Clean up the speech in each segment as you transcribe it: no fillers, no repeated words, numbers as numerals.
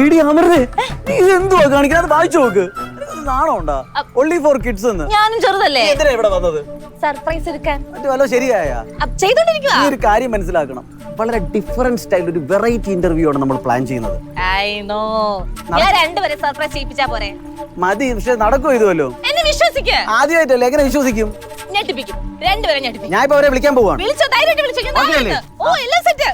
ഇടി അമൃതേ, നീ എന്തുവാ കാണിക്കുന്നത്? അത് വായിച്ചു നോക്ക്. നാണോ ഉണ്ടാ? only for kids എന്ന്. ഞാനും ചെറുതല്ലേ. എന്തിനാ ഇവിടെ വന്നത്? സർപ്രൈസ് എടുക്കാൻ. വല്ലോ ശരിയായ ചെയ്തോണ്ടിരിക്കുക. ഈ ഒരു കാര്യം മനസ്സിലാക്കണം, വളരെ ഡിഫറെന്റ് സ്റ്റൈൽ ഒരു വെറൈറ്റി ഇന്റർവ്യൂ ആണ് നമ്മൾ പ്ലാൻ ചെയ്യുന്നത്. ഞാൻ രണ്ടുപേരെ സർപ്രൈസ് ചെയ്യിപ്പിച്ചാ പോരെ? മതി, പക്ഷെ നടക്കും ഇതുവല്ലോ. എന്നെ വിശ്വസിക്ക. ആദ്യമായിട്ടല്ലേ, എങ്ങനെ വിശ്വസിക്കും? ഞെട്ടിപ്പിക്കും, രണ്ടുപേരെ ഞെട്ടിപ്പിക്കും. ഞാൻ ഇപ്പൊ അവരെ വിളിക്കാൻ പോവാണ്. വിളിച്ചോ, ധൈര്യമായിട്ട് വിളിച്ചോ. ഓ, എല്ലാം സെറ്റ്.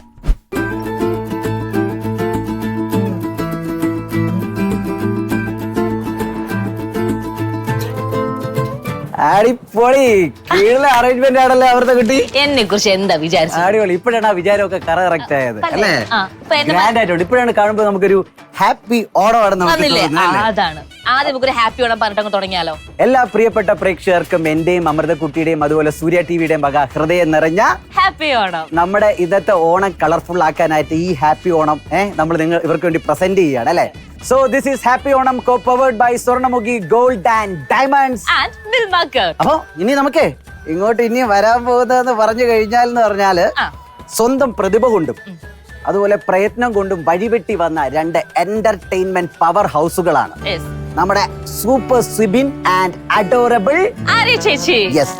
അടിപൊളി, കീഴിലെ അറേഞ്ച്മെന്റ് ആണല്ലേ അവരുടെ കുട്ടി. എന്നെ കുറിച്ച് എന്താ വിചാരിച്ചു? അടിപൊളി. ഇപ്പോഴാണ് ആ വിചാരമൊക്കെ കറക്റ്റ് ആയത് അല്ലേ? ഗ്രാൻഡ് ആയിട്ടുണ്ട്. ഇപ്പോഴാണ് കാണുമ്പോൾ നമുക്കൊരു ഹാപ്പി ഓണമാണ് നമുക്ക്. അതാണ് ആദ്യം നമുക്കൊരു ഹാപ്പി ഓണം പറഞ്ഞിട്ട് തുടങ്ങിയാലോ? എല്ലാ പ്രിയപ്പെട്ട പ്രേക്ഷകർക്കും എന്റെയും അമൃതക്കുട്ടിയുടെയും അതുപോലെ സൂര്യ ടിവിയുടെയും വക ഹൃദയം നിറഞ്ഞ ഹാപ്പി ഓണം. നമ്മുടെ ഇന്നത്തെ ഓണം കളർഫുൾ ആക്കാനായിട്ട് ഈ ഹാപ്പി ഓണം നമ്മൾ ഇവർക്ക് വേണ്ടി പ്രസന്റ് ചെയ്യാണ് അല്ലേ? So this is happy Onam co-powered by Swarnamukhi gold and diamonds. അപ്പൊ ഇനി നമുക്ക് ഇങ്ങോട്ട് ഇനി വരാൻ പോകുന്നതെന്ന് പറഞ്ഞു കഴിഞ്ഞാൽ എന്ന് പറഞ്ഞാല് സ്വന്തം പ്രതിഭ കൊണ്ടും അതുപോലെ പ്രയത്നം കൊണ്ടും വഴിവെട്ടി വന്ന രണ്ട് എന്റർടൈൻമെന്റ് പവർ ഹൗസുകളാണ് നമ്മുടെ സൂപ്പർ സിബിൻ ആൻഡ് അഡോറബിൾ ചേച്ചി. യെസ്.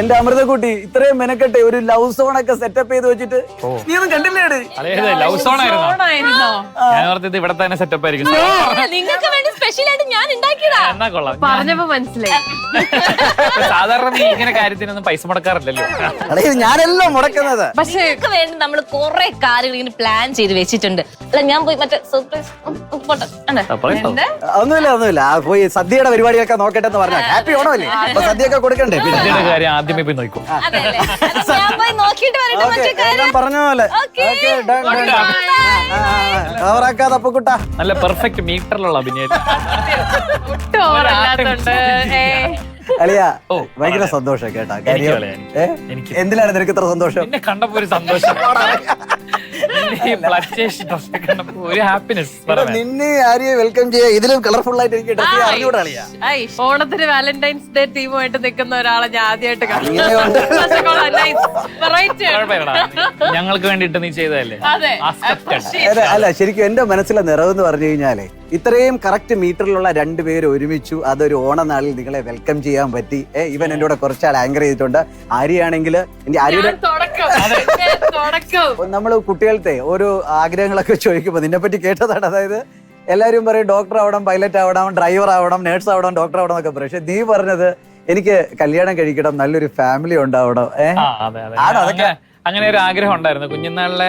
എന്റെ അമൃതക്കുട്ടി ഇത്രയും മെനക്കെട്ടെ ഒരു ലവ് സോൺ ഒക്കെ സെറ്റപ്പ് ചെയ്ത് വെച്ചിട്ട് നീ ഒന്നും കണ്ടില്ലേ? ലവ് സോൺ ആയിരുന്നോ? ഞാൻ ഓർത്തത് ഇവിടെ തന്നെ സെറ്റപ്പ് ആയിരിക്കും. നിങ്ങൾക്ക് വേണ്ടി സ്പെഷ്യൽ ആയിട്ട് ഞാൻ ഉണ്ടാക്കിയതാ. എന്നാ കൊള്ളാം, പറഞ്ഞപ്പോ മനസ്സിലായി. സാധാരണ നീ ഇങ്ങനെ കാര്യത്തിനൊന്നും പൈസ മുടക്കാറില്ലല്ലോ. ഞാനെല്ലാം മുടക്കുന്നത്. പക്ഷേ നിങ്ങൾക്ക് വേണ്ടി നമ്മൾ കുറെ കാര്യങ്ങൾ ഇങ്ങനെ പ്ലാൻ ചെയ്ത് വെച്ചിട്ടുണ്ട്. അല്ല, ഞാൻ പോയി മറ്റേ സർപ്രൈസ് ഒന്നുമില്ല പോയി സദ്യയുടെ പരിപാടിയൊക്കെ നോക്കട്ടെ എന്ന് പറഞ്ഞാൽ ഹാപ്പി ഓണമല്ലേ, അപ്പൊ സദ്യയൊക്കെ കൊടുക്കണ്ടേ? പിന്നെ കാര്യം ആദ്യമേ പോയി നോക്കും. ഞാൻ പോയി നോക്കിയിട്ട് വരട്ടെ. മറ്റേ കാര്യം പറഞ്ഞ പോലെ കവറാക്കാതെ അപ്പക്കുട്ട. നല്ല പെർഫെക്റ്റ് മീറ്ററിലുള്ള അഭിനയം. അളിയാ ഭയങ്കര സന്തോഷം കേട്ടാ. കാര്യം എന്തിനാണ് നിനക്ക് ഇത്ര സന്തോഷം? എന്നെ കണ്ടപ്പോ ഒരു സന്തോഷം, ഒരു ഹാപ്പിനെസ്. നിന്നെ ആരെയെ വെൽക്കം ചെയ്യാ ഇതിലും കളർഫുൾ ആയിട്ട് എനിക്ക് ഡ്രസ് അറിഞ്ഞൂടാ അളിയാ. ഓണത്തിന് വാലന്റൈൻസ് ഡേ ടീമുമായിട്ട് നിൽക്കുന്ന ഒരാളെ ഞാൻ ആദ്യമായിട്ട് ഞങ്ങൾക്ക് വേണ്ടിട്ട് നീ ചെയ്തതല്ലേ? അല്ല, ശരിക്കും എന്റെ മനസ്സിലെ നിറവെന്ന് പറഞ്ഞു കഴിഞ്ഞാലേ ഇത്രയും കറക്റ്റ് മീറ്ററിലുള്ള രണ്ടുപേര് ഒരുമിച്ചു. അതൊരു ഓണനാളിൽ നിങ്ങളെ വെൽക്കം ചെയ്യാൻ പറ്റി. ഇവൻ എന്റെ കൂടെ കുറച്ചാൾ ആങ്കർ ചെയ്തിട്ടുണ്ട്. ആര്യാണെങ്കിൽ ആര്യയുടെ നമ്മള് കുട്ടികളുടെ ഓരോ ആഗ്രഹങ്ങളൊക്കെ ചോദിക്കുമ്പോ നിന്നെ പറ്റി കേട്ടതാണ്. അതായത് എല്ലാവരും പറയും ഡോക്ടർ ആവണം, പൈലറ്റ് ആവണം, ഡ്രൈവർ ആവണം, നേഴ്സ് ആവണം, ഡോക്ടർ ആവണം എന്നൊക്കെ പറയും. പക്ഷെ നീ പറഞ്ഞത് എനിക്ക് കല്യാണം കഴിക്കണം, നല്ലൊരു ഫാമിലി ഉണ്ടാവണം. അങ്ങനെ ഒരു ആഗ്രഹം ഉണ്ടായിരുന്നു കുഞ്ഞുനാളിലെ.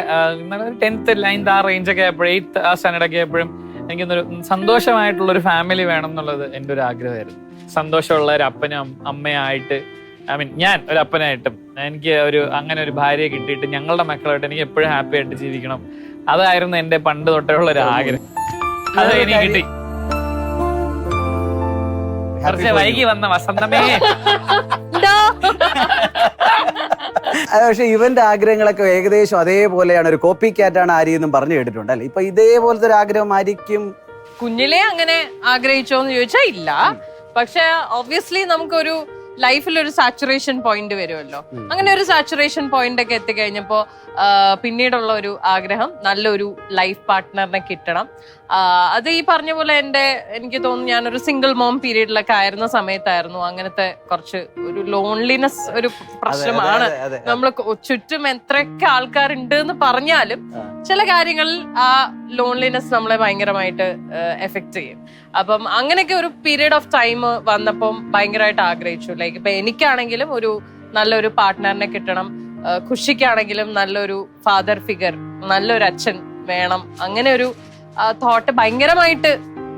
10th 9th ആ റേഞ്ച് ഒക്കെ ആയപ്പോഴും 8th ആ സ്റ്റാൻഡേർഡ് ഒക്കെ ആയപ്പോഴും എനിക്കൊന്നൊരു സന്തോഷമായിട്ടുള്ള ഒരു ഫാമിലി വേണം എന്നുള്ളത് എൻ്റെ ഒരു ആഗ്രഹമായിരുന്നു. സന്തോഷമുള്ള ഒരു അപ്പനും അമ്മയായിട്ട്, ഞാൻ ഒരു അപ്പനായിട്ടും എനിക്ക് അങ്ങനെ ഒരു ഭാര്യയെ കിട്ടിയിട്ട് ഞങ്ങളുടെ മക്കളായിട്ട് എനിക്ക് എപ്പോഴും ഹാപ്പി ആയിട്ട് ജീവിക്കണം. അതായിരുന്നു എന്റെ പണ്ട് തൊട്ടുള്ള ഒരു ആഗ്രഹം. അത് എനിക്ക് കിട്ടി. കുറച്ച് വൈകി വന്ന വസന്തമേ. പക്ഷെ ഇവന്റെ ആഗ്രഹങ്ങളൊക്കെ ഏകദേശം അതേപോലെയാണ്. ഒരു കോപ്പി ക്യാറ്റാണ് ആര്യെന്നും പറഞ്ഞു കേട്ടിട്ടുണ്ട് അല്ലെ? ഇപ്പൊ ഇതേപോലത്തെ ഒരു ആഗ്രഹം ആയിരിക്കും കുഞ്ഞിലെ അങ്ങനെ ആഗ്രഹിച്ചോന്ന് ചോദിച്ചാ ഇല്ല. പക്ഷെ ഒബ്വിയസ്ലി നമുക്കൊരു ലൈഫിൽ ഒരു സാച്ചുറേഷൻ പോയിന്റ് വരുമല്ലോ. അങ്ങനെ ഒരു സാച്ചുറേഷൻ പോയിന്റ് ഒക്കെ എത്തിക്കഴിഞ്ഞപ്പോ പിന്നീടുള്ള ഒരു ആഗ്രഹം നല്ലൊരു ലൈഫ് പാർട്ട്ണറിനെ കിട്ടണം. അത് ഈ പറഞ്ഞ പോലെ എനിക്ക് തോന്നുന്നു ഞാനൊരു സിംഗിൾ മോം പീരീഡിലൊക്കെ ആയിരുന്ന സമയത്തായിരുന്നു അങ്ങനത്തെ കുറച്ച് ഒരു ലോൺലിനെസ് ഒരു പ്രശ്നമാണ്. നമ്മൾ ചുറ്റും എത്രയൊക്കെ ആൾക്കാരുണ്ട് എന്ന് പറഞ്ഞാലും ചില കാര്യങ്ങളിൽ ആ ലോൺലിനെസ് നമ്മളെ ഭയങ്കരമായിട്ട് എഫക്ട് ചെയ്യും. അപ്പം അങ്ങനെയൊക്കെ ഒരു പീരീഡ് ഓഫ് ടൈം വന്നപ്പം ഭയങ്കരമായിട്ട് ആഗ്രഹിച്ചു. ലൈക്ക് ഇപ്പൊ എനിക്കാണെങ്കിലും ഒരു നല്ലൊരു പാർട്ട്ണറിനെ കിട്ടണം, ഖുഷിക്കാണെങ്കിലും നല്ലൊരു ഫാദർ ഫിഗർ, നല്ലൊരു അച്ഛൻ വേണം. അങ്ങനെ ഒരു തോട്ട് ഭയങ്കരമായിട്ട്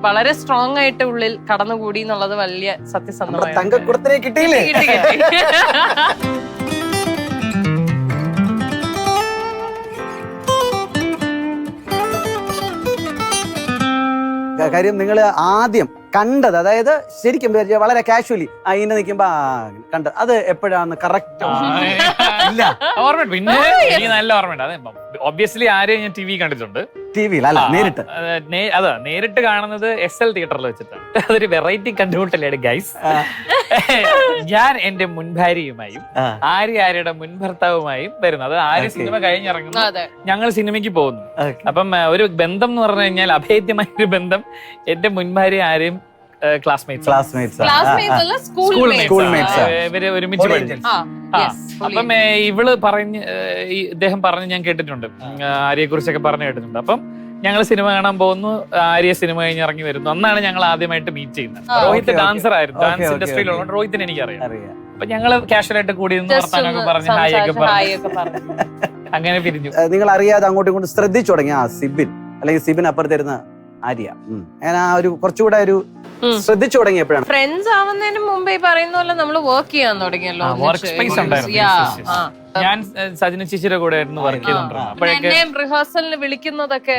വളരെ സ്ട്രോങ് ആയിട്ട് ഉള്ളിൽ കടന്നുകൂടി എന്നുള്ളത് വലിയ സത്യസന്ധമായ കാര്യം. നിങ്ങൾ ആദ്യം കണ്ടത്, അതായത് ശരിക്കും വളരെ കാഷ്വലി ഇങ്ങനെ നിൽക്കുമ്പോ കണ്ടത്, അത് എപ്പോഴാണ് കറക്റ്റ്? ഓർമ്മ പിന്നെ നല്ല ഓർമ്മയുണ്ട്. അതെ, ഒബ്വിയസ്ലി ആരെയും ഞാൻ TV കണ്ടിട്ടുണ്ട്. TV-യിൽ അല്ല നേരിട്ട്. അതാ നേരിട്ട് കാണുന്നത് SL തിയേറ്ററിൽ വെച്ചിട്ടാണ്. അതൊരു വെറൈറ്റി കണ്ടുമുട്ടലാണ് ഗൈസ്. ഞാൻ എന്റെ മുൻഭാര്യയുമായും ആര്യയുടെ മുൻ ഭർത്താവുമായും വരുന്നു. അത് ആര്യ സിനിമ കഴിഞ്ഞിറങ്ങുന്നു, ഞങ്ങൾ സിനിമയ്ക്ക് പോകുന്നു. അപ്പം ഒരു ബന്ധം എന്ന് പറഞ്ഞു കഴിഞ്ഞാൽ അഭേദ്യമായ ഒരു ബന്ധം. എന്റെ മുൻഭാര്യ ആരെയും ക്ലാസ്മേറ്റ്സ് ഇവര് ഒരുമിച്ച് പഠിച്ചു. അപ്പം ഇവള് പറഞ്ഞ് ഇദ്ദേഹം പറഞ്ഞ് ഞാൻ കേട്ടിട്ടുണ്ട്, ആര്യയെ കുറിച്ചൊക്കെ പറഞ്ഞു കേട്ടിട്ടുണ്ട്. അപ്പം ഞങ്ങൾ സിനിമ കാണാൻ പോകുന്നു, ആര്യ സിനിമ കഴിഞ്ഞ് ഇറങ്ങി വരുന്നു. അന്നാണ് ഞങ്ങൾ ആദ്യമായിട്ട് മീറ്റ് ചെയ്യുന്നത്. രോഹിത് ഡാൻസർ ആയിരുന്നു, ഡാൻസ് ഇൻഡസ്ട്രിയിലുള്ളത് രോഹിത്തിനെ എനിക്കറിയാം. അപ്പൊ ഞങ്ങള് കാഷ്വൽ ആയിട്ട് കൂടി വർത്താനൊക്കെ പറഞ്ഞ് ഹായൊക്കെ പറഞ്ഞു അങ്ങനെ പിരിഞ്ഞു. നിങ്ങൾ അറിയാതെ അങ്ങോട്ടും ഇങ്ങോട്ടും ശ്രദ്ധിച്ചു തുടങ്ങി സിബിൻ അല്ലെങ്കിൽ സിബിൻ അപ്പുറത്തിരുന്ന ആര്യ. ഞാൻ ആ ഒരു കുറച്ചുകൂടെ ഒരു ശ്രദ്ധിച്ചു തുടങ്ങിയപ്പോഴാണ്. ഫ്രണ്ട്സ് ആവുന്നതിന് മുമ്പേ പറയുന്ന പോലെ നമ്മൾ വർക്ക് ചെയ്യാൻ തുടങ്ങിയല്ലോ. വർക്ക് സ്പേസ് ഉണ്ടായിരുന്നു. ഞാൻ സജിന ചേച്ചിയുടെ കൂടെ ആയിരുന്നു വർക്ക് ചെയ്തോണ്ടിരുന്നത്. അപ്പോഴൊക്കെ റിഹേഴ്സലിന് വിളിക്കുന്നതൊക്കെ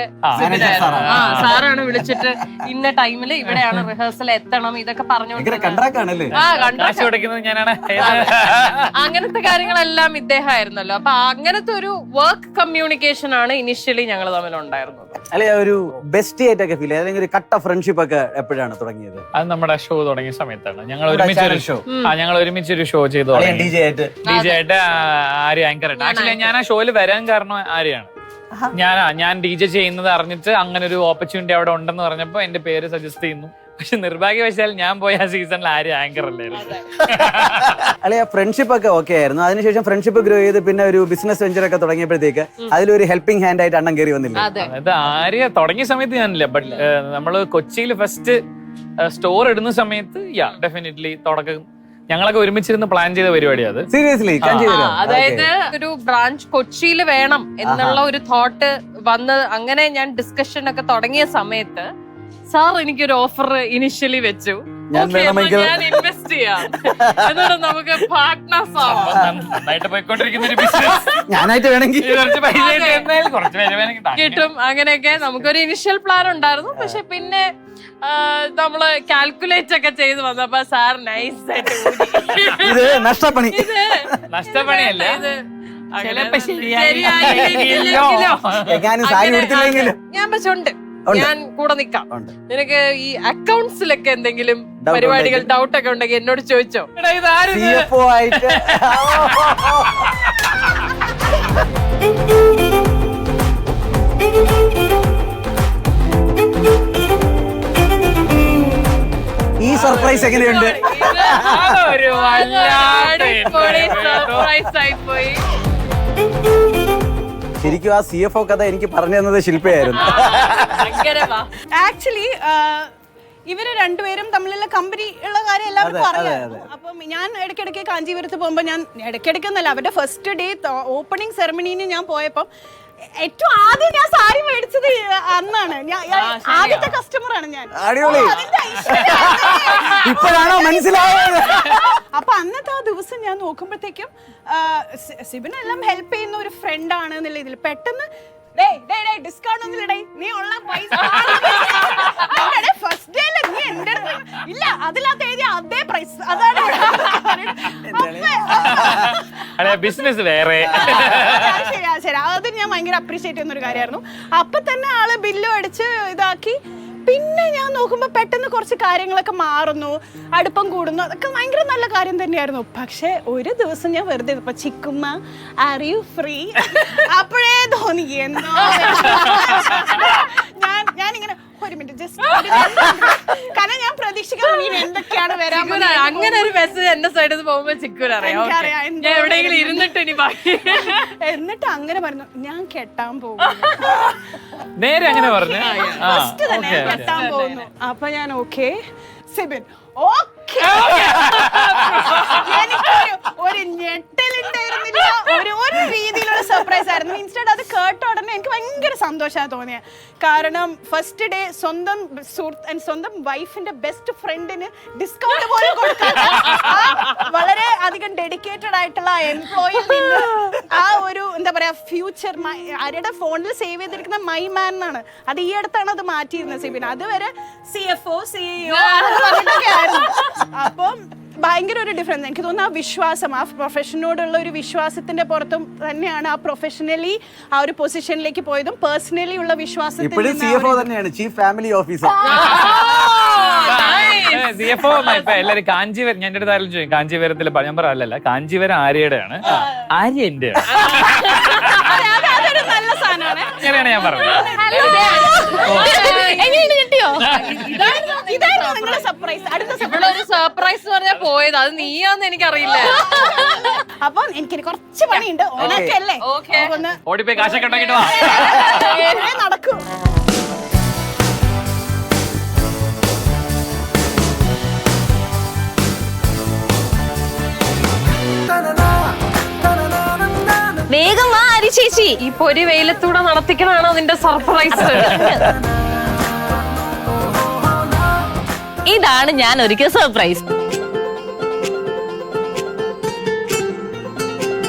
സാറാണ് വിളിച്ചിട്ട് ഇന്ന ടൈമില് ഇവിടെയാണ് റിഹേഴ്സൽ എത്തണം ഇതൊക്കെ പറഞ്ഞോണ്ട് ഞാനാണ്. അങ്ങനത്തെ കാര്യങ്ങളെല്ലാം ഇദ്ദേഹമായിരുന്നല്ലോ. അപ്പൊ അങ്ങനത്തെ ഒരു വർക്ക് കമ്മ്യൂണിക്കേഷൻ ആണ് ഇനിഷ്യലി ഞങ്ങൾ തമ്മിൽ ഉണ്ടായിരുന്നത്. അല്ലെ ഒരു ബെസ്റ്റി ആയിട്ടൊക്കെ ഫീൽ അല്ലെങ്കിൽ ഒരു കട്ട ഫ്രണ്ട്ഷിപ്പ് ഒക്കെ എപ്പോഴാണ് തുടങ്ങിയത്? അത് നമ്മുടെ ഷോ തുടങ്ങിയ സമയത്താണ്. ഞങ്ങൾ ഒരുമിച്ചൊരു ഷോ ചെയ്തു. DJ ആയിട്ട് ആര്യ ആങ്കർ. ആക്ച്വലി ഞാൻ ആ ഷോയിൽ വരാൻ കാരണം ആര്യാണ്. ഞാൻ DJ ചെയ്യുന്നത് അറിഞ്ഞിട്ട് അങ്ങനെ ഒരു ഓപ്പർച്യൂണിറ്റി അവിടെ ഉണ്ടെന്ന് പറഞ്ഞപ്പോ എന്റെ പേര് സജസ്റ്റ് ചെയ്യുന്നു. പക്ഷെ നിർഭാഗ്യവശാൽ ഞാൻ പോയ ആ സീസണിൽ ആര്യ ആങ്കർ അല്ലായിരുന്നു. അല്ലെ ഫ്രണ്ട്ഷിപ്പ് ഒക്കെ ഓക്കെ ആയിരുന്നു. അതിനുശേഷം ഫ്രണ്ട്ഷിപ്പ് ഗ്രോ ചെയ്ത് പിന്നെ ഒരു ബിസിനസ് വെഞ്ചർ ഒക്കെ തുടങ്ങിയപ്പോഴത്തേക്ക് അതിലൊരു ഹെൽപ്പിംഗ് ഹാൻഡ് ആയിട്ട് അണ്ണൻ കയറി വന്നില്ല. അത് ആര്യ തുടങ്ങിയ സമയത്ത് ഞാനില്ല. ബട്ട് നമ്മള് കൊച്ചിയിൽ ഫസ്റ്റ് സ്റ്റോർ ഇടുന്ന സമയത്ത് ഡെഫിനറ്റ്ലി തുടക്കം ഞങ്ങളൊക്കെ ഒരുമിച്ചിരുന്ന് പ്ലാൻ ചെയ്ത പരിപാടിയാണ് അത്. സീരിയസ്ലി അതായത് ഒരു ബ്രാഞ്ച് കൊച്ചിയിൽ വേണം എന്നുള്ള ഒരു തോട്ട് വന്ന് അങ്ങനെ ഞാൻ ഡിസ്കഷൻ ഒക്കെ തുടങ്ങിയ സമയത്ത് സാർ എനിക്കൊരു ഓഫർ ഇനിഷ്യലി വെച്ചു. ഞാൻ ഇൻവെസ്റ്റ് ചെയ്യാം, എന്നിട്ട് നമുക്ക് പാർട്ട്നേഴ്സ് ആവാം. നന്നായിട്ട് പോയിക്കൊണ്ടിരിക്കുന്ന ഒരു ബിസിനസ് ഞാനായിട്ട് വേണമെങ്കിൽ കിട്ടും. അങ്ങനെയൊക്കെ നമുക്കൊരു ഇനിഷ്യൽ പ്ലാൻ ഉണ്ടായിരുന്നു. പക്ഷെ പിന്നെ നമ്മള് കാൽക്കുലേറ്റ് ഒക്കെ ചെയ്ത് വന്നപ്പോ സാർ നൈസ് ആയിട്ട് നഷ്ടപ്പണിയല്ല ഞാൻ പക്ഷെ ഉണ്ട്, ഞാൻ കൂടെ നിക്കാം. നിനക്ക് ഈ അക്കൗണ്ട്സിലൊക്കെ എന്തെങ്കിലും പരിപാടികൾ ഡൗട്ട് ഒക്കെ ഉണ്ടെങ്കിൽ എന്നോട് ചോദിച്ചോ. ഈ സർപ്രൈസ് എങ്ങനെയുണ്ട്? സർപ്രൈസ് ആയി പോയി. ശരിക്കും ആ CFO കഥ എനിക്ക് പറഞ്ഞു തന്നത് ശില്പയായിരുന്നു. ആക്ച്വലി ഇവര് രണ്ടുപേരും തമ്മിലുള്ള കമ്പനി ഉള്ള കാര്യം എല്ലാവർക്കും അറിയാം. അപ്പം ഞാൻ ഇടയ്ക്കിടയ്ക്ക് കാഞ്ചീപുരത്ത് പോകുമ്പോൾ ഞാൻ ഇടയ്ക്കിടയ്ക്കെന്നല്ല അവരുടെ ഫസ്റ്റ് ഡേ ഓപ്പണിംഗ് സെറമണിന് ഞാൻ പോയപ്പം ഏറ്റവും ആദ്യം ഞാൻ സാരി മേടിച്ചത് അന്നാണ്. ആദ്യത്തെ കസ്റ്റമറാണ് ഞാൻ. ഇപ്പോഴാണോ മനസ്സിലായത്? അപ്പൊ അന്നത്തെ ആ ദിവസം ഞാൻ നോക്കുമ്പോഴത്തേക്കും സിബിനെല്ലാം ഹെൽപ്പ് ചെയ്യുന്ന ഒരു ഫ്രണ്ട് ആണ് എന്നുള്ള ഇതിൽ പെട്ടെന്ന് ഡിസ്കൗണ്ട് ഒന്നും നീ ഉള്ള പൈസ ഫസ്റ്റ് ഡേ നീ എന്റെ ഇല്ല അതിനകത്ത് എഴുതിയ അതേ പ്രൈസ് അതാണ്. ബിസിനസ് വേറെ. ശരി അത് ഞാൻ ഭയങ്കര അപ്രീഷിയേറ്റ് ചെയ്യുന്ന ഒരു കാര്യമായിരുന്നു. അപ്പൊ തന്നെ ആള് ബില്ലും അടിച്ച് ഇതാക്കി. പിന്നെ ഞാൻ നോക്കുമ്പോ പെട്ടെന്ന് കുറച്ച് കാര്യങ്ങളൊക്കെ മാറുന്നു, അടുപ്പം കൂടുന്നു. അതൊക്കെ ഭയങ്കര നല്ല കാര്യം തന്നെയായിരുന്നു. പക്ഷെ ഒരു ദിവസം ഞാൻ വെറുതെ ഇപ്പൊ ചിക്കുമ്മ ആർ യു ഫ്രീ അപ്പോഴേ തോന്നി എന്നോ ഞാനിങ്ങനെ ഒരു മിനിറ്റ് ജസ്റ്റ് കാരണം ഞാൻ പ്രതീക്ഷിക്കാൻ എന്തൊക്കെയാണ് വരാൻ. അങ്ങനെ ഒരു മെസ്സേജ് എന്റെ സൈഡിൽ നിന്ന് പോകുമ്പോ ചിക്കൂർ അറിയാം എവിടെയെങ്കിലും ഇരുന്നിട്ട് ഇനി ബാക്കി. എന്നിട്ട് അങ്ങനെ പറഞ്ഞു ഞാൻ കെട്ടാൻ പോകും. നേരെ അങ്ങനെ പറഞ്ഞു ഫസ്റ്റ് തന്നെ കെട്ടാൻ പോകുന്നു. അപ്പൊ ഞാൻ ഓക്കെ സിബിൻ ഓക്കെ. എനിക്കൊരു ഒരു ഞെട്ടലുണ്ടായിരുന്നില്ല, ഒരു രീതിയിലുള്ള സർപ്രൈസ് ആയിരുന്നു. ഇൻസ്റ്റഡ് അത് കേട്ട ഉടനെ എനിക്ക് ഭയങ്കര സന്തോഷമാണ് തോന്നിയത്. കാരണം ഫസ്റ്റ് ഡേ സ്വന്തം സുഹൃത്ത് സ്വന്തം വൈഫിന്റെ ബെസ്റ്റ് ഫ്രണ്ടിന് ഡിസ്കൗണ്ട് പോലും കൊടുക്കാൻ വളരെ അധികം ഡെഡിക്കേറ്റഡ് ആയിട്ടുള്ള എംപ്ലോയിൽ നിന്ന് ആ ഒരു എന്താ പറയാ ഫ്യൂച്ചർ ആരുടെ ഫോണിൽ സേവ് ചെയ്തിരിക്കുന്ന മൈ മാൻ എന്നാണ്. അത് ഈ അടുത്താണ് അത് മാറ്റിയിരുന്നത് സിബിൻ. അതുവരെ CFO CEO പറഞ്ഞിട്ടൊക്കെ ആയിരുന്നു. അപ്പം ഭയങ്കര ഒരു ഡിഫറൻസ്. എനിക്ക് തോന്നുന്നു ആ വിശ്വാസം, ആ പ്രൊഫഷനോടുള്ള ഒരു വിശ്വാസത്തിന്റെ പുറത്തും തന്നെയാണ് ആ പ്രൊഫഷണലി ആ ഒരു പൊസിഷനിലേക്ക് പോയതും പേഴ്സണലി ഉള്ള വിശ്വാസത്തിൽ ഇപ്പോഴും CFO തന്നെയാണ്, ചീഫ് ഫാമിലി ഓഫീസർ. CFO ഇപ്പൊ എല്ലാരും കാഞ്ചീവരം, ഞാൻ എന്റെ അടുത്ത് ആരും ചോദിക്കും കാഞ്ചീവരത്തിൽ ഞാൻ പറയാല്ല, കാഞ്ചീവരം ആര്യയുടെയാണ്, ആര്യ എന്റെ അതൊരു നല്ല സാധനമാണ്. അങ്ങനെയാണ് ഞാൻ പറഞ്ഞത്. എങ്ങനെയാണ് കിട്ടിയോ? ഇതായിരുന്നു നിങ്ങളുടെ സർപ്രൈസ്. അടുത്ത ഇവിടെ ഒരു സർപ്രൈസ് പറഞ്ഞാ പോയത്, അത് നീയാന്ന് എനിക്കറിയില്ല. അപ്പൊ എനിക്ക് കുറച്ച് പണിയുണ്ട്. ഓണക്കല്ലേ, Okay. ഒന്ന് ഓടിപ്പോയി കാശൊക്കെ ഉണ്ടാക്കിട്ട് വാ. നടക്കൂ. വേഗം വാ ആരി ചേച്ചി. ഈ പൊരി വെയിലത്തൂടെ നടത്തിക്കണാണോ നിന്റെ സർപ്രൈസ്? ഇതാണ് ഞാൻ ഒരുക്കിയ സർപ്രൈസ്.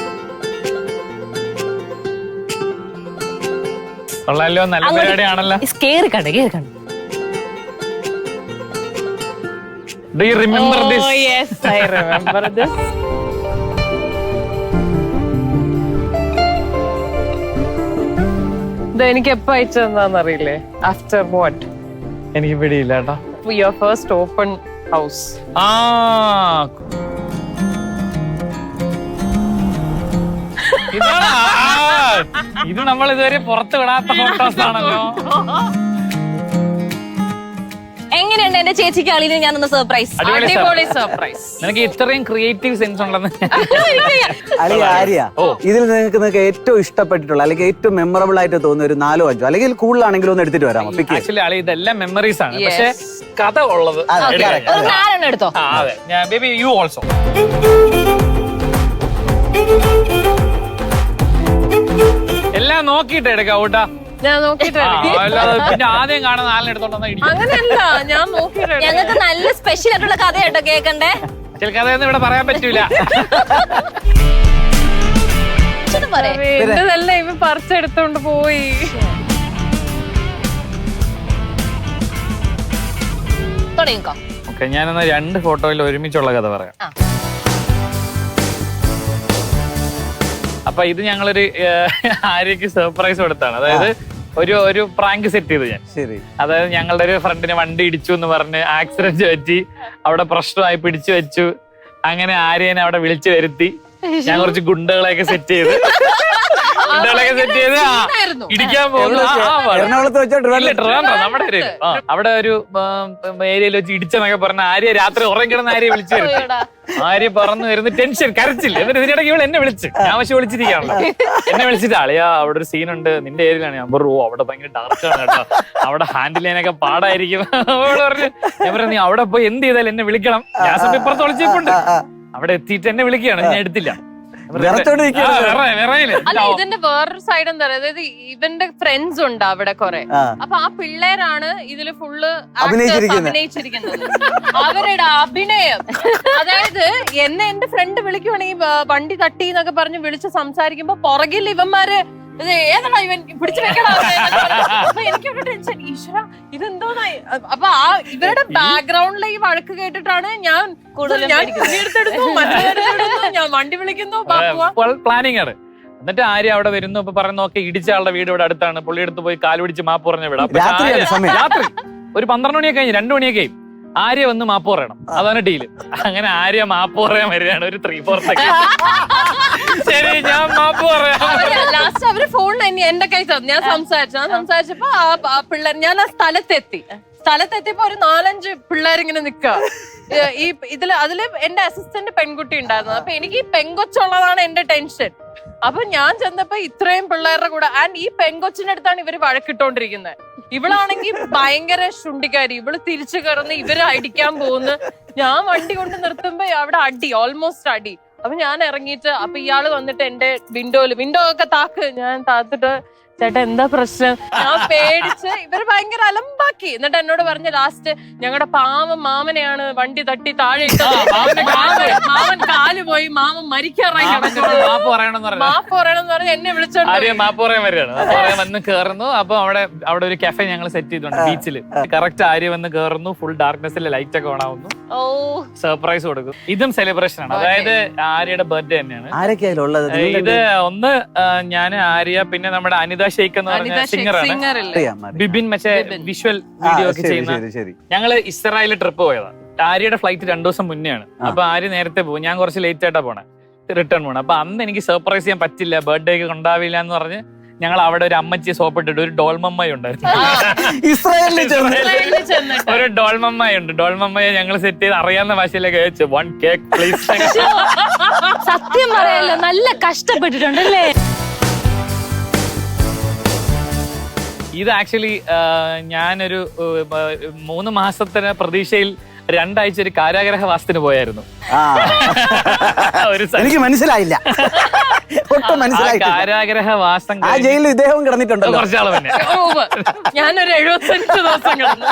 കൊള്ളാലോ, നല്ല പരിപാടിയാണല്ലോ. കേറി കണ്ട് കേറി കണ്ട്. Do you remember this? Oh yes, I remember this. ഇത് എനിക്ക് എപ്പോ അയച്ചതെന്നാന്നറിയില്ലേ? After what? എനിക്ക് പിടിയില്ല കേട്ടോ. Your first open house. ആ ഇതാണ്. ഇത് നമ്മൾ ഇതുവരെ പുറത്ത് വിടാത്ത ഫോട്ടോസ് ആണല്ലോ. എങ്ങനെയുണ്ട് എന്റെ ചേച്ചിക്ക് അളിന് ഞാനൊന്ന് സർപ്രൈസ്? അടിപൊളി സർപ്രൈസ്. നിനക്ക് ഇത്രയും ക്രിയേറ്റീവ് സെൻസ് ഉണ്ടെന്ന്. അല്ലെ ആര്യ, ഇതിൽ നിങ്ങൾക്ക് ഏറ്റവും ഇഷ്ടപ്പെട്ടിട്ടുള്ള അല്ലെങ്കിൽ ഏറ്റവും മെമ്മറബിൾ ആയിട്ട് തോന്നുന്ന ഒരു 4-5 അല്ലെങ്കിൽ കൂടുതലാണെങ്കിലും ഒന്ന് എടുത്തിട്ട് വരാമോ? ആക്ച്വലി ആളി ഇതെല്ലാം മെമ്മറീസ് ആണ്, പക്ഷെ കഥ ഉള്ളത് ഒരു 4 എടുത്തോ. അതെ, ഞാൻ ബേബി യു ഓൾസോ. എല്ലാം നോക്കിയിട്ട് എടുക്കാം ഊട്ടാ. ഞാൻ നോക്കിട്ട് പിന്നെ ആദ്യം കാണുന്ന 4 എടുത്തോണ്ടെന്നാ ഇടിക്കും. അങ്ങനെയല്ല, ഞാൻ നോക്കിട്ട് ഞങ്ങൾക്ക് നല്ല സ്പെഷ്യൽ ആയിട്ടുള്ള കഥ കേട്ടോ കേക്കണ്ടേ. ചില കഥയൊന്നും ഇവിടെ പറയാൻ പറ്റൂല. എന്റെതല്ല, ഇവ പറിച്ചെടുത്തോണ്ട് പോയി. തുടങ്ങിക്കോ. ഓക്കെ, ഞാനെന്നാ 2 ഫോട്ടോയിൽ ഒരുമിച്ചുള്ള കഥ പറയാം. അപ്പൊ ഇത് ഞങ്ങളൊരു ആര്യക്ക് സർപ്രൈസ് കൊടുത്താണ്. അതായത് ഒരു പ്രാങ്ക് സെറ്റ് ചെയ്തു ഞാൻ. ശരി. അതായത് ഞങ്ങളുടെ ഒരു ഫ്രണ്ടിന് വണ്ടി ഇടിച്ചു എന്ന് പറഞ്ഞ് ആക്സിഡന്റ് പറ്റി, അവിടെ പ്രശ്നമായി പിടിച്ചു വെച്ചു. അങ്ങനെ ആര്യനെ അവിടെ വിളിച്ചു വരുത്തി ഞാൻ കുറച്ച് ഗുണ്ടകളെയൊക്കെ സെറ്റ് ചെയ്ത് ഇടിക്കാൻ പോകുന്നു. എറണാകുളത്ത് വെച്ചാൽ നമ്മുടെ ഒരു അവിടെ ഒരു ഏരിയയിൽ വെച്ച് ഇടിച്ചെന്നൊക്കെ പറഞ്ഞ ആര്യ രാത്രി ഉറങ്ങിക്കിടന്ന് ആര്യ വിളിച്ചു വരുത്തി. ആര്യ പറന്നു വരുന്ന ടെൻഷൻ, കരച്ചില്ല. എന്നിട്ട് ഇതിനിടയ്ക്ക് ഇവൾ എന്നെ വിളിച്ചു, ഞാൻ പക്ഷെ വിളിച്ചിരിക്കുകയാണല്ലോ. എന്നെ വിളിച്ചിട്ട് അളിയാ അവിടെ ഒരു സീനുണ്ട് നിന്റെ ഏരിയയിലാണ്. ഞാൻ പറഞ്ഞു അവിടെ ഭയങ്കര ഡാർക്കാണ് കേട്ടോ, അവിടെ ഹാൻഡിൽ ചെയ്യാനൊക്കെ പാടായിരിക്കും. അവള് പറഞ്ഞു, ഞാൻ പറഞ്ഞു നീ അവിടെ പോയി എന്ത് ചെയ്താലും എന്നെ വിളിക്കണം. ഞാൻ സമയം ഇപ്പുറത്ത് ഒളിച്ചിട്ടുണ്ട്. അവിടെ എത്തിയിട്ട് എന്നെ വിളിക്കുകയാണ്, ഞാൻ എടുത്തില്ല. അല്ല, ഇതിന്റെ വേറൊരു സൈഡ് എന്താ പറയുക, അതായത് ഇവന്റെ ഫ്രണ്ട്സ് ഉണ്ട് അവിടെ കുറെ. അപ്പൊ ആ പിള്ളേരാണ് ഇതില് ഫുള്ള് അഭിനയിച്ചിരിക്കുന്നത്. അവരുടെ അഭിനയം, അതായത് എന്നെ എന്റെ ഫ്രണ്ട് വിളിക്കുവാണെങ്കിൽ വണ്ടി തട്ടി എന്നൊക്കെ പറഞ്ഞ് വിളിച്ച് സംസാരിക്കുമ്പോ പുറകിൽ ഇവന്മാര് ഏതാ ഇവൻ പിടിച്ചു വെക്കണം. അപ്പൊ എനിക്കൊക്കെ ടെൻഷൻ, ഈശ്വര ഇതെന്തോന്നായി. അപ്പൊ ആ ഇവരുടെ ബാക്ക്ഗ്രൗണ്ടിലെ ഈ വഴക്ക് കേട്ടിട്ടാണ് ഞാൻ എടുത്തെടുത്തു, ഞാൻ വണ്ടി വിളിക്കുന്നു, പ്ലാനിങ് ആണ്. എന്നിട്ട് ആര്യ അവിടെ വരുന്നു. അപ്പൊ പറഞ്ഞു നോക്കി ഇടിച്ച ആളുടെ വീട് ഇവിടെ അടുത്താണ്, പുള്ളി എടുത്ത് പോയി കാല് പിടിച്ച് മാപ്പ് പറഞ്ഞ വിടാം. രാത്രി ഒരു 12 മണിയൊക്കെ കഴിഞ്ഞ് 2 മണിയൊക്കെ ആയി. ആര്യ വന്ന് മാപ്പ് പറയണം, അതാണ് ഡീല്. അങ്ങനെ ആര്യ മാപ്പ് പറയാൻ വരികയാണ് ഒരു 3-4 സെക്കൻഡ്. ശരി, ഞാൻ മാപ്പ് പറയാം. ലാസ്റ്റ് അവര് ഫോണിൽ എന്റെ കൈ ഞാൻ സംസാരിച്ചപ്പോ ആ പിള്ളേർ, ഞാൻ ആ സ്ഥലത്തെത്തിയപ്പോ ഒരു 4-5 പിള്ളേരിങ്ങനെ നിക്കുക. അതില് എന്റെ അസിസ്റ്റന്റ് പെൺകുട്ടി ഉണ്ടായിരുന്നു. അപ്പൊ എനിക്ക് ഈ പെങ്കൊച്ചുള്ളതാണ് എന്റെ ടെൻഷൻ. അപ്പൊ ഞാൻ ചെന്നപ്പോ ഇത്രയും പിള്ളേരുടെ കൂടെ, ആൻഡ് ഈ പെങ്കൊച്ചിന്റെ അടുത്താണ് ഇവര് വഴക്കിട്ടോണ്ടിരിക്കുന്നത്. ഇവളാണെങ്കിൽ ഭയങ്കര ശുണ്ടിക്കാരി. ഇവള് തിരിച്ചു കയറുന്ന, ഇവര് അടിക്കാൻ പോകുന്നു. ഞാൻ വണ്ടി കൊണ്ട് നിർത്തുമ്പോ അവിടെ അടി, ഓൾമോസ്റ്റ് അടി. അപ്പൊ ഞാൻ ഇറങ്ങിയിട്ട്, അപ്പൊ ഇയാള് വന്നിട്ട് എന്റെ വിൻഡോ ഒക്കെ താക്ക്. ഞാൻ താത്തിട്ട്, ചേട്ടാ എന്താ പ്രശ്നം? ഞാൻ പേടിച്ച്, ഇവര് ഭയങ്കര അലമ്പാക്കി. എന്നിട്ട് എന്നോട് പറഞ്ഞ ലാസ്റ്റ്, ഞങ്ങളുടെ പാവം മാമനെയാണ് വണ്ടി തട്ടി താഴെ ഇട്ടത്. മാമൻ കാല് പോയി, മാമൻ മരിക്കാറായി മാപ്പ് പറയണമെന്ന് പറഞ്ഞ് എന്നെ വിളിച്ചോണ്ട് മാപ്പ് പറയാൻ വരികയാണ്. വന്ന് കേറുന്നു. അപ്പൊ അവിടെ ഒരു കഫേ ഞങ്ങൾ സെറ്റ് ചെയ്തിട്ടുണ്ട് ബീച്ചിൽ. കറക്റ്റ് ആര്യ വന്ന് കേറുന്നു. ഫുൾ ഡാർക്ക്നെസ്സിൽ ലൈറ്റ് ഒക്കെ ഓൺ ആവുന്നു. ഓ സർപ്രൈസ് കൊടുക്കും. ഇതും സെലിബ്രേഷൻ ആണ്, അതായത് ആര്യയുടെ ബർത്ത്ഡേ തന്നെയാണ്. ആരൊക്കെയായാലും ഉള്ളത് ഇത് ഒന്ന് ഞാൻ ആര്യ, പിന്നെ നമ്മുടെ അനിത ഷെയ്ഖ് എന്ന് പറഞ്ഞ സിംഗറാണ്, സിംഗറില്ലേ ബിബിൻ മറ്റേ വിഷ്വൽ വീഡിയോ ഒക്കെ ചെയ്യുന്ന. ശരി. ഞങ്ങള് ഇസ്രായേലിൽ ട്രിപ്പ് പോയതാണ്. ആര്യയുടെ ഫ്ലൈറ്റ് 2 ദിവസം മുന്നെയാണ്. അപ്പൊ ആര്യ നേരത്തെ പോകും, ഞാൻ കുറച്ച് ലേറ്റ് ആയിട്ടാ പോണേ, റിട്ടേൺ പോണേ. അപ്പൊ അന്ന് എനിക്ക് സർപ്രൈസ് ചെയ്യാൻ പറ്റില്ല, ബർത്ത്ഡേ ഒക്കെ ഉണ്ടാവില്ല എന്ന് പറഞ്ഞ് ഞങ്ങൾ അവിടെ ഒരു അമ്മച്ചി സോപ്പിട്ടിട്ട് ഒരു ഡോൾമമ്മ ഉണ്ടായിരുന്നു. ഒരു ഡോൾമമ്മ ഉണ്ട്. ഡോൾമമ്മയെ ഞങ്ങൾ സെറ്റ് ചെയ്ത് അറിയാവുന്ന ഭാഷയിലേക്ക് അയച്ചു, 1 കേക്ക് പ്ലീസ്. സത്യം പറയല്ലോ, നല്ല കഷ്ടപ്പെട്ടിട്ടുണ്ടല്ലേ. ഇത് ആക്ച്വലി ഞാനൊരു 3 മാസത്തിന് പ്രതീക്ഷയിൽ 2 ആഴ്ച ഒരു കാരാഗ്രഹവാസത്തിന് പോയായിരുന്നു. എനിക്ക് മനസ്സിലായില്ല, ഒട്ടും മനസ്സിലായില്ല. കാരാഗ്രഹവാസം ആ ജയിലിൽ ഇദ്ദേഹം കിടന്നിട്ടുണ്ടല്ലോ കുറച്ചാള് തന്നെ. ഞാനൊരു 75 ദിവസം കിടന്നു.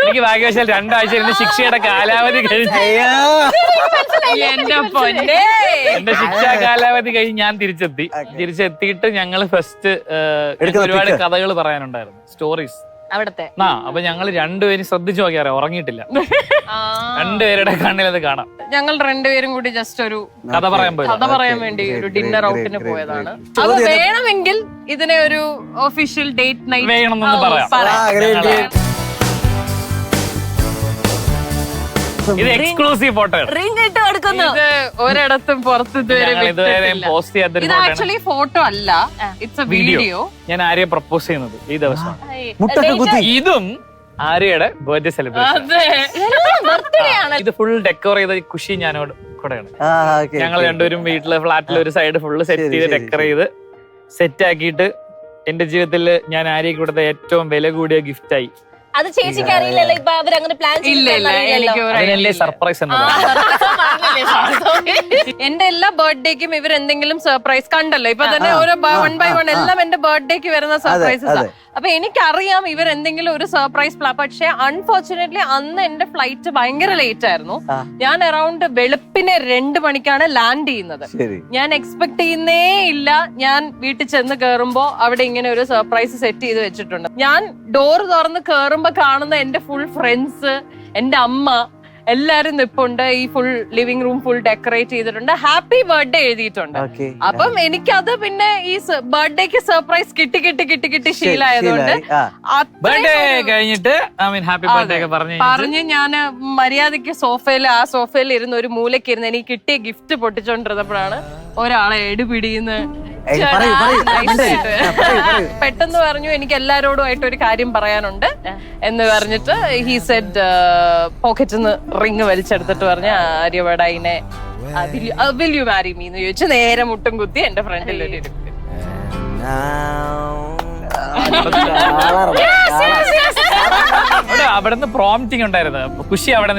എനിക്ക് ഭാഗ്യവശാൽ 2 ആഴ്ച ഇരുന്ന് ശിക്ഷയുടെ കാലാവധി കഴിഞ്ഞു. എന്റെ പൊന്നേ, എന്റെ ശിക്ഷാ കാലാവധി കഴിഞ്ഞ് ഞാൻ തിരിച്ചെത്തിയിട്ട് ഞങ്ങള് ഫസ്റ്റ് ഒരുപാട് കഥകൾ പറയാനുണ്ടായിരുന്നു, സ്റ്റോറീസ് അവിടത്തെ. അപ്പൊ ഞങ്ങൾ രണ്ടുപേരും ശ്രദ്ധിച്ചു നോക്കിയാറേ, ഉറങ്ങിയിട്ടില്ല. രണ്ടുപേരുടെ കണ്ണിലത് കാണാം. ഞങ്ങൾ രണ്ടുപേരും കൂടി ജസ്റ്റ് ഒരു കഥ പറയാൻ വേണ്ടി ഒരു ഡിന്നർ ഔട്ടിന് പോയതാണ്. അത് വേണമെങ്കിൽ ഇതിനെ ഒരു ഒഫീഷ്യൽ ഡേറ്റ് നൈറ്റ് വേണമെന്ന് പറയാം. ഇത് എക്സ്ക്ലൂസീവ് ഫോട്ടോ. റിംഗ് ഇട്ട് കൊടുക്കുന്നു. ഇത് ഒരിടത്തും പുറത്ത് ഇതുവരെ പോസ്റ്റ് ചെയ്യാത്ത ഇത് ആക്ച്വലി ഫോട്ടോ അല്ല, ഇറ്റ്സ് എ വീഡിയോ. ഞാൻ ആര്യയെ പ്രപ്പോസ് ചെയ്യുന്നത് ഈ ദിവസമാണ്. മുട്ടൊക്കെ കുത്തി. ഇതും ആര്യയുടെ ബർത്ത്ഡേ സെലിബ്രേഷൻ. ഇത് ഫുൾ ഡെക്കോർ ചെയ്ത ഖുഷി ഞാനോട് കൂടെയാണ്. ഞങ്ങൾ രണ്ടുപേരും വീട്ടില് ഫ്ലാറ്റിൽ ഒരു സൈഡ് ഫുള്ള് സെറ്റ് ചെയ്ത് ഡെക്കർ ചെയ്ത് സെറ്റ് ആക്കിയിട്ട് എന്റെ ജീവിതത്തിൽ ഞാൻ ആര്യയ്ക്ക് കൊടുത്ത ഏറ്റവും വില കൂടിയ ഗിഫ്റ്റായി. അത് ചേച്ചിക്ക് അറിയില്ലല്ലോ, ഇപ്പൊ അവരങ്ങനെ പ്ലാൻ ചെയ്തില്ലേ സർപ്രൈസ് എന്ന്. എന്റെ എല്ലാ ബർത്ത്ഡേക്കും ഇവർ എന്തെങ്കിലും സർപ്രൈസ് കണ്ടല്ലോ, ഇപ്പൊ തന്നെ ഓരോ 1 by 1 എല്ലാം എന്റെ ബർത്ത്ഡേക്ക് വരുന്ന സർപ്രൈസസ്. അപ്പൊ എനിക്കറിയാം ഇവർ എന്തെങ്കിലും ഒരു സർപ്രൈസ് പ്ലാൻ. പക്ഷെ അൺഫോർച്ചുനേറ്റ്ലി അന്ന് എന്റെ ഫ്ലൈറ്റ് ഭയങ്കര ലേറ്റ് ആയിരുന്നു. ഞാൻ അറൌണ്ട് വെളുപ്പിനെ 2 മണിക്കാണ് ലാൻഡ് ചെയ്യുന്നത്. ഞാൻ എക്സ്പെക്ട് ചെയ്യുന്നേ ഇല്ല. ഞാൻ വീട്ടിൽ ചെന്ന് കേറുമ്പോ അവിടെ ഇങ്ങനെ ഒരു സർപ്രൈസ് സെറ്റ് ചെയ്ത് വെച്ചിട്ടുണ്ട്. ഞാൻ ഡോർ തുറന്ന് കേറുമ്പോ കാണുന്ന എന്റെ ഫുൾ ഫ്രണ്ട്സ്, എന്റെ അമ്മ, എല്ലാരും നിപ്പുണ്ട്. ഈ full living room full decorate ചെയ്തിട്ടുണ്ട്, ഹാപ്പി ബർത്ത്ഡേ എഴുതിയിട്ടുണ്ട്. അപ്പം എനിക്കത് പിന്നെ ഈ ബർത്ത്ഡേക്ക് സർപ്രൈസ് കിട്ടി ശീലമായതുകൊണ്ട് പറഞ്ഞ് ഞാൻ മര്യാദക്ക് ആ സോഫയിൽ ഇരുന്ന് ഒരു മൂലയ്ക്ക് ഇരുന്ന് എനിക്ക് കിട്ടിയ ഗിഫ്റ്റ് പൊട്ടിച്ചോണ്ടിരുന്നപ്പോഴാണ് ഒരാളെ എടുപിടിയുന്ന പെട്ടെന്ന് പറഞ്ഞു, എനിക്ക് എല്ലാരോടുമായിട്ട് ഒരു കാര്യം പറയാനുണ്ട് എന്ന് പറഞ്ഞിട്ട് ഹി സെഡ് പോക്കറ്റിൽ നിന്ന് റിങ് വലിച്ചെടുത്തിട്ട് പറഞ്ഞ ആര്യവടായിനെ വിൽ യു മാരി മീ എന്ന് ചോദിച്ചു. നേരെ മുട്ടും കുത്തി എന്റെ ഫ്രണ്ടിൽ ഒരു അവിടുന്ന് പ്രോംപ്റ്റിംഗ് ഉണ്ടായിരുന്നു. ഖുഷി അവിടെ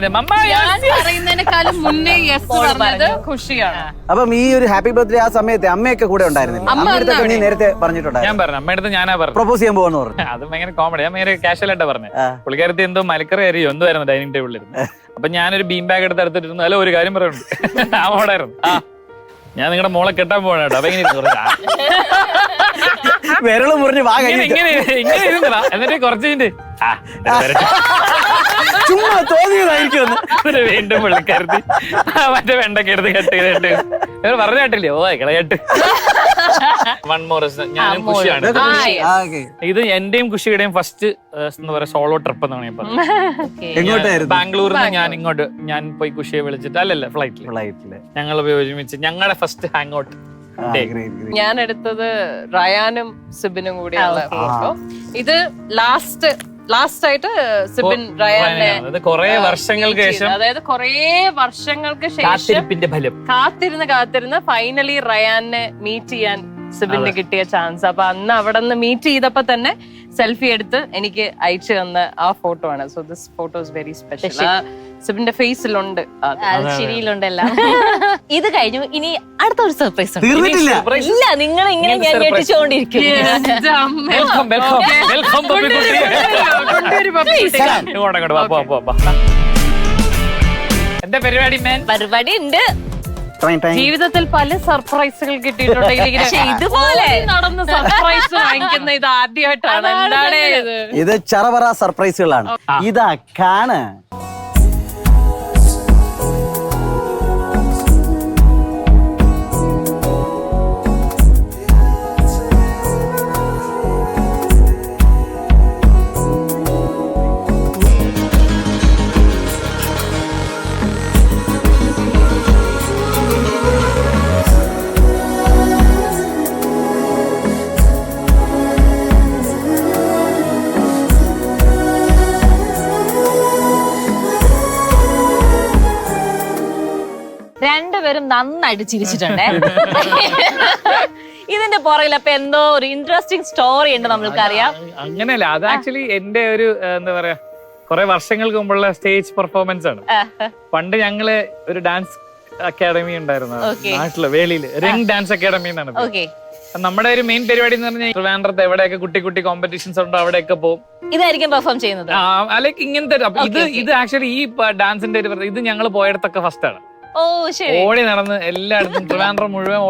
പറയുന്നതിനേക്കാളും മുന്നേ യെസ് പറഞ്ഞത് ഖുഷിയാണ്. അപ്പം ഈ ഒരു ഹാപ്പി ബർത്ത്ഡേ ആ സമയത്ത് അമ്മയൊക്കെ കൂടെ ഉണ്ടായിരുന്നില്ല? അമ്മയുടെ നീ നേരത്തെ പറഞ്ഞിട്ടുണ്ടായിരുന്നു. ഞാൻ പറഞ്ഞു, അമ്മയുടെ ഞാനാ പറഞ്ഞു പ്രപ്പോസ് ചെയ്യാൻ പോവാന്ന് പറഞ്ഞു. അത് ഭയങ്കര കോമഡി. ഞാൻ ഭയങ്കര കാഷ്വൽ ആയിട്ടാ പറഞ്ഞു. പുള്ളിക്കാരത്തി എന്തോ മലക്കറി അറിയോ എന്തോ ആയിരുന്നു ഡൈനിങ് ടേബിളിലിരുന്നു. അപ്പൊ ഞാനൊരു ബീം ബാഗ് എടുത്തിരുന്നു. അല്ല, ഒരു കാര്യം പറയുന്നുണ്ട്, അവിടെ ഞാൻ നിങ്ങളുടെ മോളെ കെട്ടാൻ പോകണം കേട്ടോ. അപ്പൊ വിരള് മുറിഞ്ഞ് ഇങ്ങനെ ഇരുന്നടാ. എന്നിട്ട് കുറച്ച് ചുമ്മാ തോന്നിയതായിരിക്കും. വീണ്ടും പുള്ളിക്കാരത്തി മറ്റേ വെണ്ടൊക്കെ എടുത്ത് കട്ട് ചെയ്തിട്ട് പറഞ്ഞു കേട്ടില്ലേ, ഓ കളയട്ട്. One more. ഞാനും ഖുഷിയാണ്. ഇത് എന്റെയും ഖുഷിയുടെയും ഫസ്റ്റ് എന്താ പറയാ സോളോ ട്രിപ്പ് എന്നാണ് ഞാൻ പറഞ്ഞത്. ബാംഗ്ലൂരിൽ നിന്ന് ഞാൻ പോയി ഖുഷിയെ വിളിച്ചിട്ട്, അല്ലല്ല ഫ്ലൈറ്റില് ഞങ്ങൾ ഒരുമിച്ച് ഞങ്ങളുടെ ഫസ്റ്റ് ഹാങ് ഔട്ട്. ഞാൻ എടുത്തത് റയാനും സിബിനും കൂടിയുള്ള ഫോട്ടോ. ഇത് ലാസ്റ്റ് ആയിട്ട് സിബിൻ റയാനെ കുറെ വർഷങ്ങൾക്ക് ശേഷം, അതായത് കുറെ വർഷങ്ങൾക്ക് ശേഷം കാത്തിരുന്ന് ഫൈനലി റയാനെ മീറ്റ് ചെയ്യാൻ സിബിന് കിട്ടിയ ചാൻസ്. അപ്പൊ അന്ന് അവിടെ നിന്ന് മീറ്റ് ചെയ്തപ്പോ തന്നെ സെൽഫി എടുത്ത് എനിക്ക് അയച്ചു തന്ന ആ ഫോട്ടോ ആണ്. So this photo is very special. സിബിന്റെ ഫേസിലുണ്ട്, ചിരിയിലുണ്ടെല്ലാം. ഇത് കഴിഞ്ഞു, ഇനി അടുത്ത ഒരു സർപ്രൈസ് ഇല്ല. നിങ്ങൾ ഇങ്ങനെ ഞാൻ ഞെട്ടിച്ചുകൊണ്ടിരിക്കും. എന്താ പരിപാടി? പരിപാടി ഉണ്ട്. ജീവിതത്തിൽ പല സർപ്രൈസുകൾ കിട്ടിയിട്ടുണ്ട്. ഇതുപോലെ നടന്ന സർപ്രൈസ് വാങ്ങിക്കുന്ന ഇത് ആദ്യമായിട്ടാണ്. എന്താണ് ഇത് ചറപറ സർപ്രൈസുകളാണ്. ഇതാ കാണ്. രണ്ടുപേരും നന്നായിട്ട് ചിരിച്ചിട്ടുണ്ടേ. ഇതിന്റെ പുറകിൽ അപ്പൊ എന്തോ ഒരു ഇൻട്രസ്റ്റിംഗ് സ്റ്റോറി ഉണ്ട്, നമ്മൾക്കറിയാം. അങ്ങനെയല്ല, അത് ആക്ച്വലി എന്റെ ഒരു എന്താ പറയാ കുറെ വർഷങ്ങൾക്ക് മുമ്പുള്ള സ്റ്റേജ് പെർഫോമൻസ് ആണ്. പണ്ട് ഞങ്ങള് ഒരു ഡാൻസ് അക്കാഡമി ഉണ്ടായിരുന്നു നാട്ടില്, വേളിയില് റിംഗ് ഡാൻസ് അക്കാഡമി എന്നാണ്. നമ്മുടെ ഒരു മെയിൻ പരിപാടി എന്ന് പറഞ്ഞാൽ ട്രിവാൻഡ്രത്ത് എവിടെയൊക്കെ കുട്ടി കുട്ടി കോമ്പറ്റീഷൻസ് ഉണ്ടോ അവിടെയൊക്കെ പോകും. ഇതായിരിക്കും പെർഫോം ചെയ്യുന്നത്. ലൈക്ക് ഇങ്ങനത്തെ ഇത് ആക്ച്വലി ഈ ഡാൻസിന്റെ ഒരു ഇത് ഞങ്ങൾ പോയിടത്തൊക്കെ ഫസ്റ്റ് ആണ്. ഓ ശരി. ഓടി നടന്ന് എല്ലായിടത്തും ട്രിവാൻഡ്രം മുഴുവൻ